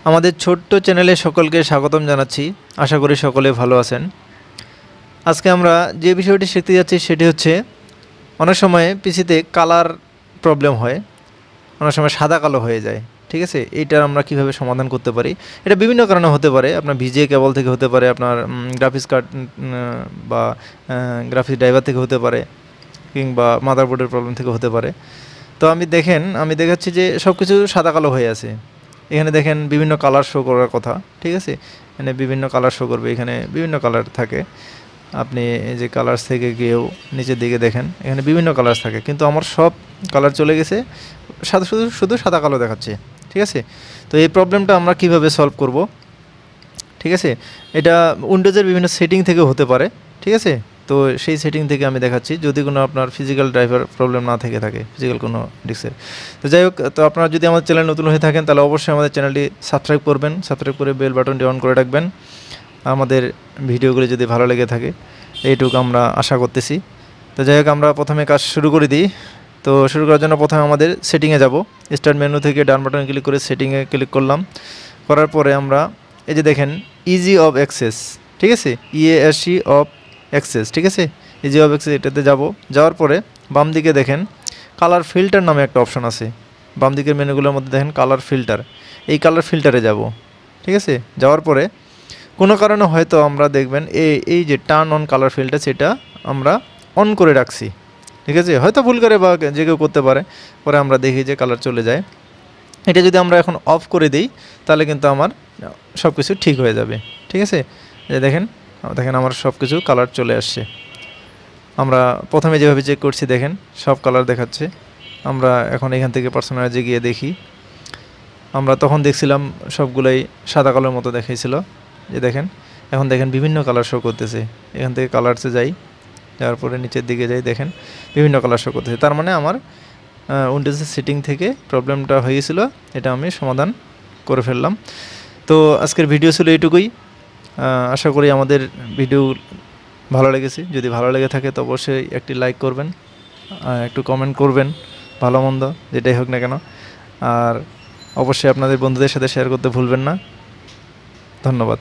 আমাদের ছোট্ট চ্যানেলে সকলকে স্বাগতম জানাচ্ছি। আশা করি সকলে ভালো আছেন। আজকে আমরা যে বিষয়টি শিখতে যাচ্ছি সেটি হচ্ছে অনেক সময় পিসিতে কালার প্রবলেম হয়, অনেক সময় সাদা কালো হয়ে যায়। ঠিক আছে, এইটার আমরা কিভাবে সমাধান করতে পারি। এটা বিভিন্ন কারণে হতে পারে, আপনার ভিজিএ কেবল থেকে হতে পারে, আপনার গ্রাফিক্স কার্ড বা গ্রাফিক্স ড্রাইভার থেকে হতে পারে, কিংবা মাদারবোর্ডের প্রবলেম থেকে হতে পারে। তো আমি দেখাচ্ছি যে সব কিছু সাদা কালো হয়ে আছে। এখানে দেখেন বিভিন্ন কালার শো করার কথা। ঠিক আছে, এখানে বিভিন্ন কালার শো করবে, এখানে বিভিন্ন কালার থাকে। আপনি এই যে কালার্স থেকে গিয়েও নিচের দিকে দেখেন, এখানে বিভিন্ন কালার থাকে, কিন্তু আমার সব কালার চলে গেছে, শুধু সাদা কালো দেখাচ্ছে। ঠিক আছে, তো এই প্রবলেমটা আমরা কিভাবে সলভ করব। ঠিক আছে, এটা উইন্ডোজের বিভিন্ন সেটিং থেকে হতে পারে। ঠিক আছে, তো সেই সেটিং থেকে আমি দেখাচ্ছি, যদি কোনো আপনার ফিজিক্যাল ড্রাইভার প্রবলেম না থেকে থাকে, ফিজিক্যাল কোনো ডিস্কের। তো যাই হোক, তো আপনারা যদি আমাদের চ্যানেল নতুন হয়ে থাকেন তাহলে অবশ্যই আমাদের চ্যানেলটি সাবস্ক্রাইব করবেন, সাবস্ক্রাইব করে বেল বাটনটি অন করে রাখবেন। আমাদের ভিডিওগুলি যদি ভালো লেগে থাকে, এইটুকু আমরা আশা করতেছি। তো যাই হোক, আমরা প্রথমে কাজ শুরু করে দিই। তো শুরু করার জন্য প্রথমে আমাদের সেটিংয়ে যাব। স্টার্ট মেনু থেকে ডান বাটনে ক্লিক করে সেটিংয়ে ক্লিক করলাম। করার পরে আমরা এই যে দেখেন ইজি অফ অ্যাক্সেস, ঠিক আছে, ইএসি অফ অ্যাক্সেস, ঠিক আছে, ইজি অফ অ্যাক্সেস এটাতে যাব। যাওয়ার পরে বাম দিকে দেখেন কালার ফিল্টার নামে একটা অপশন আছে। বাম দিকের মেনুগুলোর মধ্যে দেখেন কালার ফিল্টার, এই কালার ফিল্টারে যাব। ঠিক আছে, যাওয়ার পরে কোনো কারণে হয়তো আমরা দেখবেন এই যে টার্ন অন কালার ফিল্টার, সেটা আমরা অন করে রাখছি। ঠিক আছে, হয়তো ভুল করে বা যে কেউ করতে পারে। পরে আমরা দেখি যে কালার চলে যায়। এটা যদি আমরা এখন অফ করে দিই তাহলে কিন্তু আমার সব কিছু ঠিক হয়ে যাবে। ঠিক আছে, যে দেখেন আমার সব কিছু কালার চলে আসছে। আমরা প্রথমে যেভাবে চেক করছি দেখেন সব কালার দেখাচ্ছে। আমরা এখন এখান থেকে পার্সোনালাইজে গিয়ে দেখি। আমরা তখন দেখছিলাম সবগুলোই সাদা কালোর মতো দেখাইছিল, যে দেখেন এখন দেখেন বিভিন্ন কালার শো করতেছে। এখান থেকে কালারসে যাই, যাওয়ার পরে নিচের দিকে যাই, দেখেন বিভিন্ন কালার শো করতেছে। তার মানে আমার উইন্ডোজের সেটিং থেকে প্রবলেমটা হয়েছিল, এটা আমি সমাধান করে ফেললাম। তো আজকের ভিডিও ছিল এইটুকুই। আশা করি আমাদের ভিডিও ভালো লেগেছে। যদি ভালো লেগে থাকে তো অবশ্যই একটি লাইক করবেন, একটু কমেন্ট করবেন, ভালো মন্দ যেটাই হোক না কেন। আর অবশ্যই আপনাদের বন্ধুদের সাথে শেয়ার করতে ভুলবেন না। ধন্যবাদ।